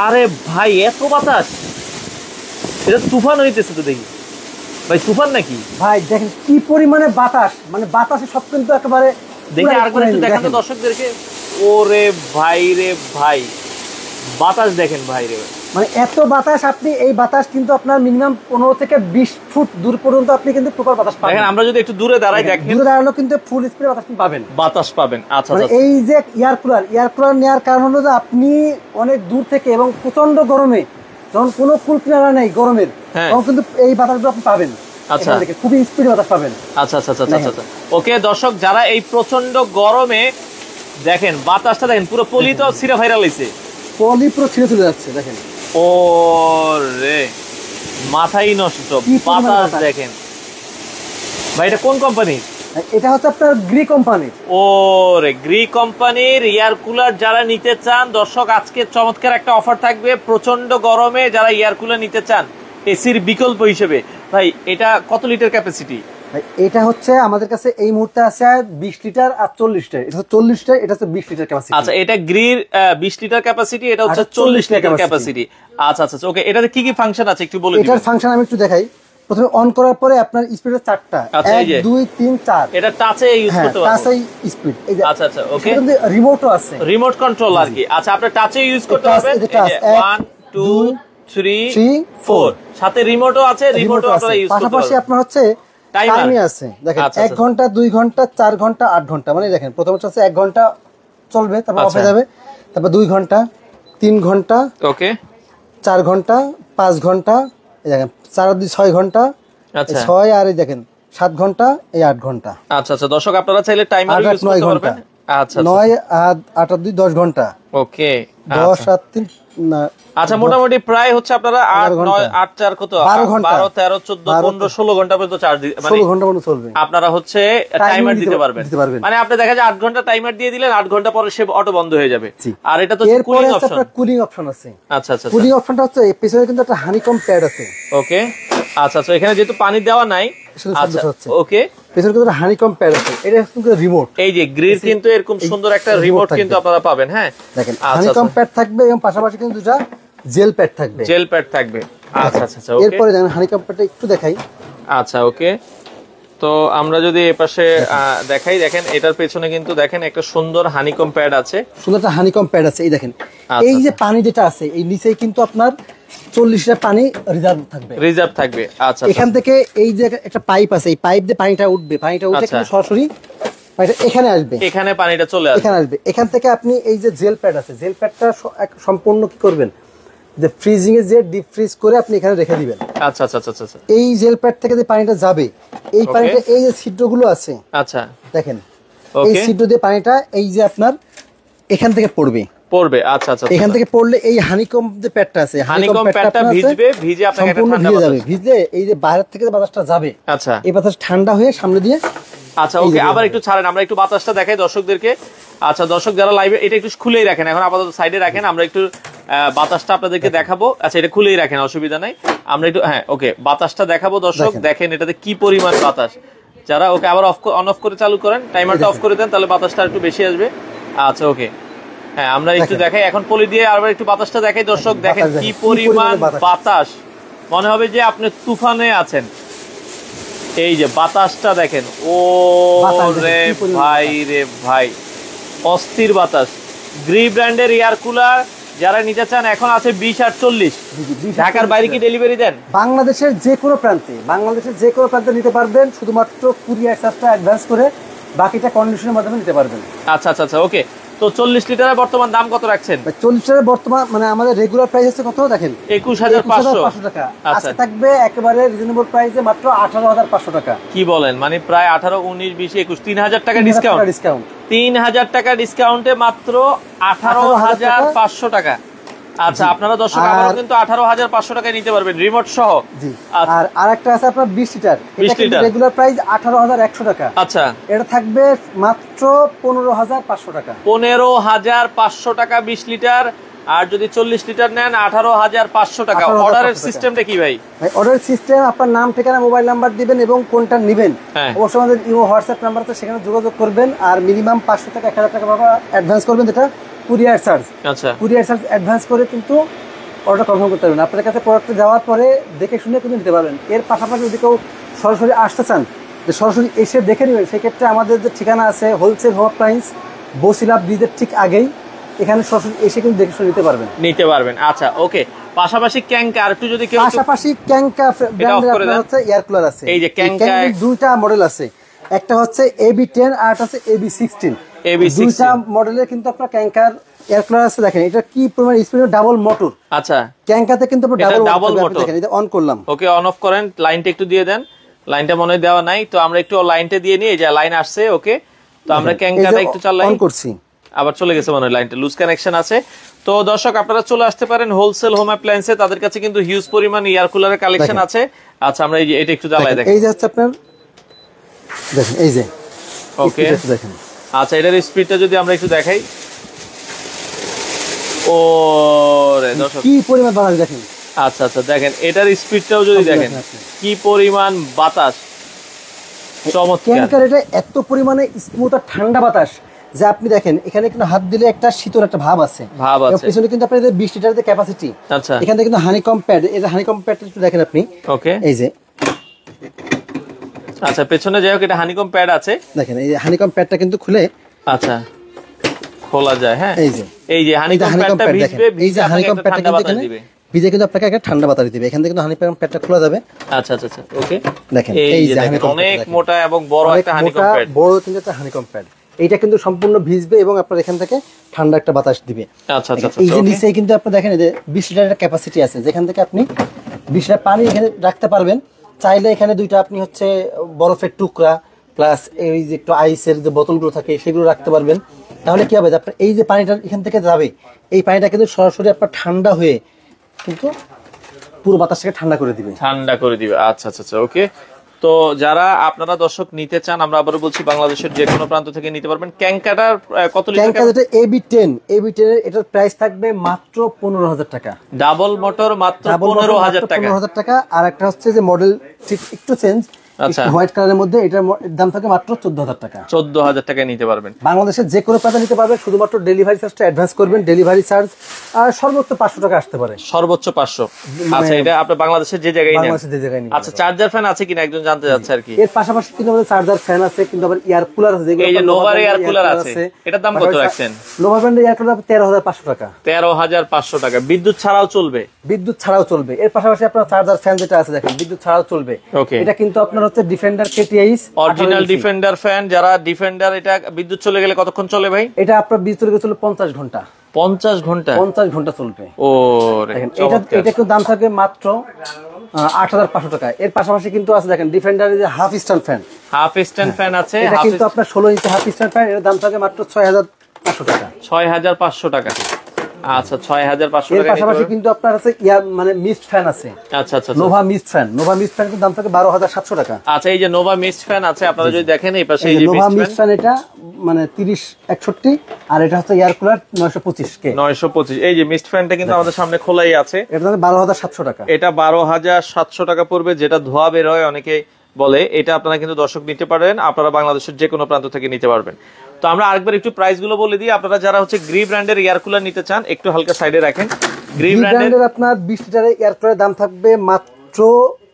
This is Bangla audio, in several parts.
আরে ভাই এত বাতাস, এটা তুফান হইতেছে তো দেখি ভাই, তুফান নাকি ভাই? দেখেন কি পরিমাণে বাতাস, মানে বাতাসে সব কিন্তু একেবারে। দেখি আরেকবার একটু দেখান তো দর্শকদেরকে। ওরে ভাই রে ভাই, বাতাস দেখেন ভাই রে, মানে এত বাতাস। আপনি এই বাতাস কিন্তু আপনার মিনিমাম 15 থেকে 20 ফুট দূর পর্যন্ত আপনি কিন্তু প্রপার বাতাস পাবেন। দেখেন আমরা যদি একটু দূরে দাঁড়াই, দেখেন দূরে দাঁড়ালেও কিন্তু ফুল স্পিড বাতাস পাবেন, বাতাস পাবেন। আচ্ছা মানে আচ্ছা, এই যে এয়ার কুলার নেওয়ার কারণ হলো যে আপনি অনেক দূর থেকে এবং প্রচন্ড গরমে, যখন কোনো কুল কিনারা নেই গরমের, তখন কিন্তু এই বাতাসগুলো আপনি পাবেন। আচ্ছা, খুবই স্পিড বাতাস পাবেন। আচ্ছা আচ্ছা আচ্ছা আচ্ছা। ওকে দর্শক, যারা এই প্রচন্ড গরমে দেখেন বাতাসটা দেখেন, পুরো পলি তো সিরা ভাইরাল হইছে, পলি পুরো ছিঁড়ে চলে যাচ্ছে দেখেন। ওরে মাথাই নষ্ট, বাতাস দেখেন ভাই। এটা কোন কোম্পানি? এটা হচ্ছে আপনার গ্রি কোম্পানির। ওরে গ্রি কোম্পানির এয়ার কুলার যারা নিতে চান দর্শক, আজকে চমৎকার একটা অফার থাকবে। প্রচন্ড গরমে যারা এয়ার কুলার নিতে চান এসির বিকল্প হিসেবে, ভাই এটা কত লিটার ক্যাপাসিটি? এটা হচ্ছে আমাদের কাছে এই মুহূর্তে আছে 20 লিটার আর 40 লিটার। এটা 40 লিটার, এটা হচ্ছে 20 লিটার ক্যাপাসিটি। আচ্ছা, এটা গ্রির 20 লিটার ক্যাপাসিটি, এটা হচ্ছে 40 লিটার ক্যাপাসিটি। আচ্ছা আচ্ছা ওকে, এটাতে কি কি ফাংশন আছে একটু বলে দিন। এটার ফাংশন আমি একটু দেখাই। প্রথমে অন করার পরে আপনার স্পিড 4টা, 1 2 3 4। এটা টাচে ইউজ করতে পারবো, টাচে স্পিড। এই যে আচ্ছা আচ্ছা ওকে, কিন্তু রিমোটও আছে, রিমোট কন্ট্রোল আর কি। আচ্ছা, আপনি টাচে ইউজ করতে পারবেন। 1 2 3 4, সাথে রিমোটও আছে, রিমোটও আপনারা ইউজ করতে পারবেন। পাশাপাশি আপনার হচ্ছে টাইমই আছে দেখেন, 1 ঘন্টা 2 ঘন্টা 4 ঘন্টা 8 ঘন্টা। মানে দেখেন প্রথমে হচ্ছে 1 ঘন্টা চলবে, তারপর অফ হয়ে যাবে, তারপর 2 ঘন্টা 3 ঘন্টা ওকে 4 ঘন্টা 5 ঘন্টা। এই দেখেন 4 আর 2 6 ঘন্টা, আচ্ছা 6 আর এই দেখেন 7 ঘন্টা, এই 8 ঘন্টা। আচ্ছা আচ্ছা দর্শক, আপনারা চাইলে টাইমার ইউজ করতে পারবেন। আচ্ছা 9 আর 8 আর 2 10 ঘন্টা ওকে, 10 আর 3 না। আচ্ছা মোটামুটি প্রায় হচ্ছে আপনারা 8 9 8 4 কত 12 13 14 15 16 ঘন্টা পর্যন্ত চার্জ মানে 16 ঘন্টা পর্যন্ত চলবে। আপনারা হচ্ছে টাইমার দিতে পারবেন। মানে আপনি দেখা যায় 8 ঘন্টা টাইমার দিয়ে দিলেন, 8 ঘন্টা পরে সে অটো বন্ধ হয়ে যাবে। আর এটা তো কুলিং অপশন। এরপরে কুলিং অপশন আছে। আচ্ছা আচ্ছা, কুলিং অপশনটা হচ্ছে এই পিছনে কিন্তু একটা হানিকম প্যাড আছে। ওকে আচ্ছা আচ্ছা, এখানে যেহেতু পানি দেওয়া নাই, আচ্ছা ওকে, পিছনে কিন্তু হানিকম প্যাড আছে। এটা হচ্ছে রিমোট। এই যে গ্রিল কিন্তু এরকম সুন্দর একটা রিমোট কিন্তু আপনারা পাবেন। হ্যাঁ দেখেন, হানিকম প্যাড থাকবে এবং পাশাপাশি কিন্তু দুটো জেল প্যাড থাকবে। জেল প্যাড থাকবে। আচ্ছা আচ্ছা ওকে, এরপরে দেখেন হানিকম প্যাডটা একটু দেখাই। আচ্ছা ওকে, তো আমরা যদি এপাশে দেখাই, দেখেন এটার পেছনে কিন্তু দেখেন একটা সুন্দর হানিকম প্যাড আছে, সুন্দর একটা হানিকম প্যাড আছে। এই দেখেন এই যে পানি যেটা আছে এই নিচেই কিন্তু আপনার 40 লিটার পানি রিজার্ভ থাকবে। আচ্ছা, এখান থেকে এই যে একটা পাইপ আছে, এই পাইপ দিয়ে পানিটা উঠবে, পানিটা উঠে কিন্তু সরাসরি এখানে আসবে, এখানে পানিটা চলে আসবে, এখানে আসবে। এখান থেকে আপনি এই যে জেল প্যাড আছে, জেল প্যাডটা সম্পূর্ণ কি করবেন, যে ফ্রিজিং এ যে ডিপ ফ্রিজ করে আপনি এখানে রেখে দিবেন। আচ্ছা আচ্ছা আচ্ছা আচ্ছা, এই জেল প্যাড থেকে যে পানিটা যাবে, এই পানিটা এই যে ছিদ্রগুলো আছে, আচ্ছা দেখেন এই ছিদ্র দিয়ে পানিটা এই যে আপনার এখান থেকে পড়বে। আচ্ছা আচ্ছা, এখান থেকে পড়লে এই হানিকম যে প্যাডটা আছে, হানিকম প্যাডটা ভিজবে, ভিজে আপনাকে ঠান্ডা ভিজে যাবে, ভিজে এই যে বাইরে থেকে যে বাতাসটা যাবে, আচ্ছা এই বাতাস ঠান্ডা হয়ে সামনে দিয়ে। আচ্ছা ওকে, আবার একটু ছাড়েন, আমরা একটু বাতাসটা দেখাই দর্শকদেরকে। আচ্ছা দর্শক যারা লাইভে, এটা একটু খুলেই রাখেন, এখন আপাতত সাইডে রাখেন, আমরা একটু বাতাসটা আপনাদেরকে দেখাবো। আচ্ছা এটা খুলেই রাখেন, অসুবিধা নাই, আমরা একটু হ্যাঁ ওকে বাতাসটা দেখাবো দর্শক। দেখেন এটাতে কি পরিমাণ বাতাস। যারা ওকে আবার অন অফ করে চালু করেন, টাইমারটা অফ করে দেন, তাহলে বাতাসটা একটু বেশি আসবে। আচ্ছা ওকে, হ্যাঁ আমরা একটু দেখাই, এখন পলি দিয়ে আবার একটু বাতাসটা দেখাই দর্শক। দেখেন কি পরিমাণ বাতাস, মনে হবে যে আপনি তুফানে আছেন। এই যে বাতাসটা দেখেন, ও রে ভাই রে ভাই, অস্থির বাতাস। গ্রি ব্র্যান্ডের এয়ার কুলার যারা নিতে চান এখন আছে 20 আর 40। ঢাকার বাইরে কি ডেলিভারি দেন? বাংলাদেশের যে কোনো প্রান্তে নিতে পারবেন, শুধুমাত্র কুরিয়ার চার্জটা অ্যাডভান্স করে বাকিটা কন্ডিশনের মাধ্যমে নিতে পারবেন। আচ্ছা আচ্ছা আচ্ছা ওকে, তো 40 লিটারের বর্তমান দাম কত রাখছেন? 40 লিটারের বর্তমান মানে আমাদের রেগুলার প্রাইস আছে কত দেখেন, 21,500 টাকা। আচ্ছা থাকবে একেবারে রিজনেবল প্রাইসে মাত্র 18,500 টাকা। কি বলেন, মানে প্রায় 18 19 20 21 3000 টাকা ডিসকাউন্ট। 3000 টাকা ডিসকাউন্টে মাত্র 18,500 টাকা। আচ্ছা আপনারা দর্শক আবারও কিন্তু 18,500 টাকায় নিতে পারবেন রিমোট সহ। জি, আর আরেকটা আছে আপনার 20 লিটার, এটা রেগুলার প্রাইস 18,100 টাকা। আচ্ছা এটা থাকবে মাত্র 15,500 টাকা। 15,500 টাকা 20 লিটার। আর যদি 40 লিটার নেন 18,500 টাকা। অর্ডারের সিস্টেমটা কি ভাই? ভাই অর্ডারের সিস্টেম আপনার নাম ঠিকানা মোবাইল নাম্বার দিবেন এবং কোনটা নেবেন অবশ্যই আমাদের ইমো হোয়াটসঅ্যাপ নাম্বার আছে, সেখানে যোগাযোগ করবেন। আর মিনিমাম 500 টাকা 1000 টাকা অ্যাডভান্স করবেন, যেটা কুরিয়ার চার্জ। আচ্ছা, কুরিয়ার চার্জ অ্যাডভান্স করে কিন্তু অর্ডার কনফার্ম করতে পারবেন। আপনার কাছে প্রোডাক্ট যাওয়ার পরে দেখে শুনে কিন্তু নিতে পারবেন। এর পাশাপাশি যদি কেউ সরাসরি আসতে চান, যে সরাসরি এসে দেখে নেবেন, সেক্ষেত্রে আমাদের যে ঠিকানা আছে হোলসেল হোম অ্যাপ্লায়েন্স বসিলা ব্রিজের ঠিক আগেই, এখানে সরাসরি এসে কিন্তু দেখে শুনে নিতে পারবেন। আচ্ছা, ওকে। পাশাপাশি ক্যাঙ্কা আর একটু যদি কেউ, পাশাপাশি ক্যাঙ্কা ব্র্যান্ডের আপনার হচ্ছে এয়ার কুলার আছে। এই যে ক্যাঙ্কা দুইটা মডেল আছে, একটা হচ্ছে AB10 আর একটা হচ্ছে AB16। দুইটা মডেলের কিন্তু আপনার ক্যাঙ্কার এয়ার কুলার আছে। দেখেন এটা কি পরিমাণ স্পিড, ডাবল মোটর। আচ্ছা, ক্যাঙ্কাতে কিন্তু ডাবল মোটর। দেখেন এটা অন করলাম, ওকে, অন অফ করেন। লাইনটা একটু দিয়ে দেন, লাইনটা মনে হয় দেওয়া নাই, তো আমরা একটু লাইনটা দিয়ে নিই। এই যে লাইন আসছে, ওকে। তো আমরা ক্যাঙ্কাটা একটু চালাই, অন করছি, আবার চলে গেছে মনে হয়, লাইনটা লুজ কানেকশন আছে। তো দর্শক আপনারা চলে আসতে পারেন হোলসেল হোম অ্যাপ্লায়েন্সে, তাদের কাছে কিন্তু হিউজ পরিমাণ এয়ার কুলারের কালেকশন আছে। আচ্ছা, আমরা এই যে এটা একটু জ্বালাই দেখেন। এই যে হচ্ছে আপনার দেখেন, এই যে ওকে দেখেন। আচ্ছা, এটার স্পিডটা যদি আমরা একটু দেখাই, ও রে দর্শক কি পরিমাণ বাতাস দেখেন। আচ্ছা আচ্ছা, দেখেন এটার স্পিডটাও যদি দেখেন, কি পরিমাণ বাতাস, চমৎকার। ক্যাঙ্কার এটা এত পরিমাণে স্মুথ আর ঠান্ডা বাতাস যে আপনি দেখেন এখানে কিন্তু হাত দিলে একটা শীতল একটা ভাব আছে। পিছনে কিন্তু আপনাদের 20 লিটারের ক্যাপাসিটি। আচ্ছা, এখানে কিন্তু হানিকম প্যাড, এটা হানিকম প্যাডটা একটু দেখেন আপনি, ওকে। এই যে আচ্ছা, পেছনে যাই হোক, এটা হানিকম প্যাড আছে, দেখেন এই হানিকম প্যাডটা কিন্তু খুলে, আচ্ছা, খোলা যায়। হ্যাঁ, এই যে হানিকম প্যাডটা ভিজবে, এই যে হানিকম প্যাডটা কিন্তু এখানে ভিজে কিন্তু আপনাকে একটা ঠান্ডা বাতাস দিবে। এখান থেকে কিন্তু হানিকম প্যাডটা খোলা যাবে। আচ্ছা আচ্ছা আচ্ছা, ওকে। দেখেন এই যে হানিকম, অনেক মোটা এবং বড় একটা হানিকম প্যাড, বড় কিন্তু একটা হানিকম প্যাড। এইটা কিন্তু সম্পূর্ণ ভিজবে এবং আপনার এখান থেকে ঠান্ডা একটা বাতাস দিবে। আচ্ছা আচ্ছা, এই যে নিচে কিন্তু আপনি দেখেন এই যে 20 লিটারের ক্যাপাসিটি আছে, যেখান থেকে আপনি 20 লিটার পানি এখানে রাখতে পারবেন। চাইলে এখানে দুইটা আপনি হচ্ছে বরফের টুকরা প্লাস এই যে একটু আইসের যে বোতলগুলো থাকে সেগুলো রাখতে পারবেন। তাহলে কি হবে, আপনার এই যে পানিটা এখান থেকে যাবে, এই পানিটা কিন্তু সরাসরি আপনার ঠান্ডা হয়ে কিন্তু পুরো বাতাসটাকে ঠান্ডা করে দিবে। আচ্ছা আচ্ছা, ওকে। তো যারা আপনারা দর্শক নিতে চান, আমরা আবারও বলছি, বাংলাদেশের যে কোনো প্রান্ত থেকে নিতে পারবেন। ক্যাঙ্কাটার কত লিটার? ক্যাঙ্কা যেটা AB10 এর এটার প্রাইস থাকবে মাত্র 15,000 টাকা। ডাবল মোটর মাত্র 15,000 টাকা। 15,000 টাকা। আর একটা হচ্ছে যে মডেল ঠিক একটু চেঞ্জ, আচ্ছা, হোয়াইট কালারের মধ্যে, এটার দাম থাকে মাত্র 14,000 টাকা। 14,000 টাকায় নিতে পারবেন। বাংলাদেশের যে কোনো প্রান্তে নিতে পারবেন, শুধুমাত্র ডেলিভারি চার্জটা অ্যাডভান্স করবেন। ডেলিভারি চার্জ আর সর্বোচ্চ 500 টাকা আসতে পারে, সর্বোচ্চ 500। আচ্ছা, এটা আপনি বাংলাদেশের যে জায়গায় নেন। আচ্ছা, চার্জার ফ্যান আছে কিনা একজন জানতে যাচ্ছে আর কি। এর পাশাপাশি কিন্তু আমাদের চার্জার ফ্যান আছে, কিন্তু আবার এয়ার কুলার আছে, এই যে নোভার এয়ার কুলার আছে, এটার দাম কত রাখছেন? নোভা ব্র্যান্ডের এয়ার কুলার 13,500 টাকা। 13,500 টাকা। বিদ্যুৎ ছাড়াও চলবে? বিদ্যুৎ ছাড়াও চলবে। এর পাশাপাশি আপনার চার্জার ফ্যান যেটা আছে দেখেন, বিদ্যুৎ ছাড়াও চলবে। এটা কিন্তু আপনার হচ্ছে defender KTIS original defender fan. যারা ডিফেন্ডার, এটা বিদ্যুৎ চলে গেলে কতক্ষণ চলে ভাই? এটা আপনার বিদ্যুৎ চলে গেলে 50 ঘন্টা। 50 ঘন্টা? 50 ঘন্টা চলবে। ও এটা কিন্তু দাম থাকবে মাত্র 8,500 টাকা। এর পাশাপাশি কিন্তু আছে দেখেন ডিফেন্ডারের যে half stand fan. Half stand fan আছে, এটা কিন্তু আপনার 16 ইঞ্চি হাফ স্ট্যান্ড ফ্যান, এর দাম থাকবে মাত্র 6,500 টাকা। 6,500 টাকা। আচ্ছা, 6,500 টাকা। এর পাশাপাশি কিন্তু আপনার আছে মানে মিস্ট ফ্যান আছে। আচ্ছা আচ্ছা, Nova mist fan. Nova mist fan কিন্তু দাম থাকে 12,700 টাকা। আচ্ছা, এই যে নোভা মিস্ট ফ্যান আছে, আপনারা যদি দেখেন এই পাশে, এই যে নোভা মিস্ট ফ্যান, এটা মানে 3061, আর এটা হচ্ছে এয়ার কুলার 925K। 925। এই যে মিস্ট ফ্যানটা কিন্তু আমাদের সামনে খোলাই আছে, এটা 12,700 টাকা। এটা 12,700 টাকা পড়বে, যেটা ধোয়া বের হয় অনেকে বলে। এটা আপনারা কিন্তু দর্শক নিতে পারেন, আপনারা বাংলাদেশের যে কোনো প্রান্ত থেকে নিতে পারবেন। তো আমরা আরেকবার একটু প্রাইস গুলো বলে দিই। আপনারা যারা হচ্ছে গ্রি ব্র্যান্ডের এয়ার কুলার নিতে চান, একটু হালকা সাইডে রাখেন। গ্রি ব্র্যান্ডের আপনার 20 লিটারের এয়ার কুলারের দাম থাকবে মাত্র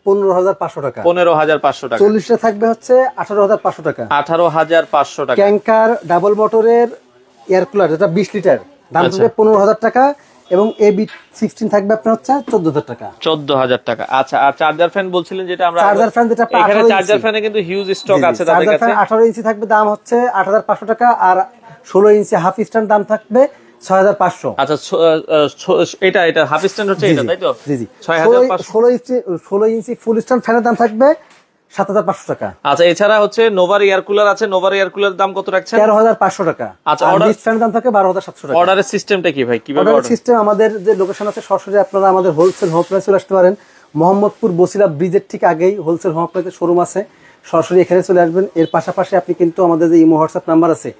15,500 টাকা। 15,500 টাকা। 40 টা থাকবে হচ্ছে 18,500 টাকা। 18,500 টাকা। ক্যাঙ্কার ডাবল মোটরের এয়ার কুলার যেটা 20 লিটার, দাম থাকবে 15,000 টাকা, এবং AB16 থাকবে আপনার হচ্ছে 14,000 টাকা। 14,000 টাকা। আচ্ছা, আর চার্জার ফ্যান বলছিলেন যেটা আমরা, চার্জার ফ্যান যেটা এখানে চার্জার ফ্যানে কিন্তু হিউজ স্টক আছে তাদের কাছে। 18 ইঞ্চি থাকবে, দাম হচ্ছে 8,500 টাকা, আর 16 ইঞ্চি হাফ স্ট্যান্ড দাম থাকবে 6,500। আচ্ছা, এটা হাফ স্ট্যান্ড হচ্ছে এটা, তাই তো? জি জি। 16 ইঞ্চি ফুল স্ট্যান্ড ফ্যানের দাম থাকবে 7,500 টাকা। আচ্ছা, এছাড়া হচ্ছে নোভার এয়ার কুলার আছে। নোভার এয়ার কুলার দাম কত রাখছেন? 13,500 টাকা। আচ্ছা, অর্ডার ফ্যানের দাম থাকে 12,700 টাকা। অর্ডারের সিস্টেমটা কি ভাই? কিভাবে অর্ডার সিস্টেম? আমাদের যে লোকেশন আছে, সরাসরি আপনারা আমাদের হোলসেল হোম অ্যাপ্লায়েন্সে চলে আসতে পারেন। মোহাম্মদপুর বসিলা ব্রিজের ঠিক আগেই হোলসেল হোম অ্যাপ্লায়েন্সের শোরুম আছে, সরাসরি এখানে চলে আসবেন। এর পাশাপাশি আপনি কিন্তু আমাদের যে ইমো হোয়াটসঅ্যাপ নাম্বার আছে,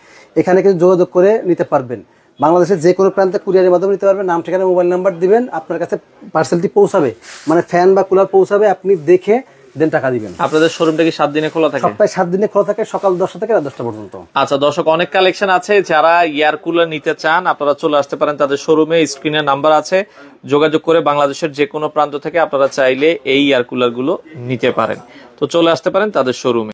এখানে কিন্তু যোগাযোগ করে নিতে পারবেন। বাংলাদেশের যে কোনো প্রান্তে কুরিয়ারের মাধ্যমে নিতে পারবেন। নাম, ঠিকানা, মোবাইল নাম্বার দিবেন, আপনার কাছে পার্সেলটি পৌঁছাবে, মানে ফ্যান বা কুলার পৌঁছাবে। আপনি দেখে দেন টাকা দিবেন। আপনাদের শোরুমটা কি 7 দিনে খোলা থাকে? সপ্তাহে 7 দিনে খোলা থাকে, সকাল 10টা থেকে রাত 10টা পর্যন্ত। আচ্ছা দর্শক, অনেক কালেকশন আছে, যারা এয়ার কুলার নিতে চান আপনারা চলে আসতে পারেন তাদের শোরুমে। স্ক্রিনে নাম্বার আছে, যোগাযোগ করে বাংলাদেশের যে কোনো প্রান্ত থেকে আপনারা চাইলে এই এয়ার কুলার গুলো নিতে পারেন। তো চলে আসতে পারেন তাদের শোরুমে।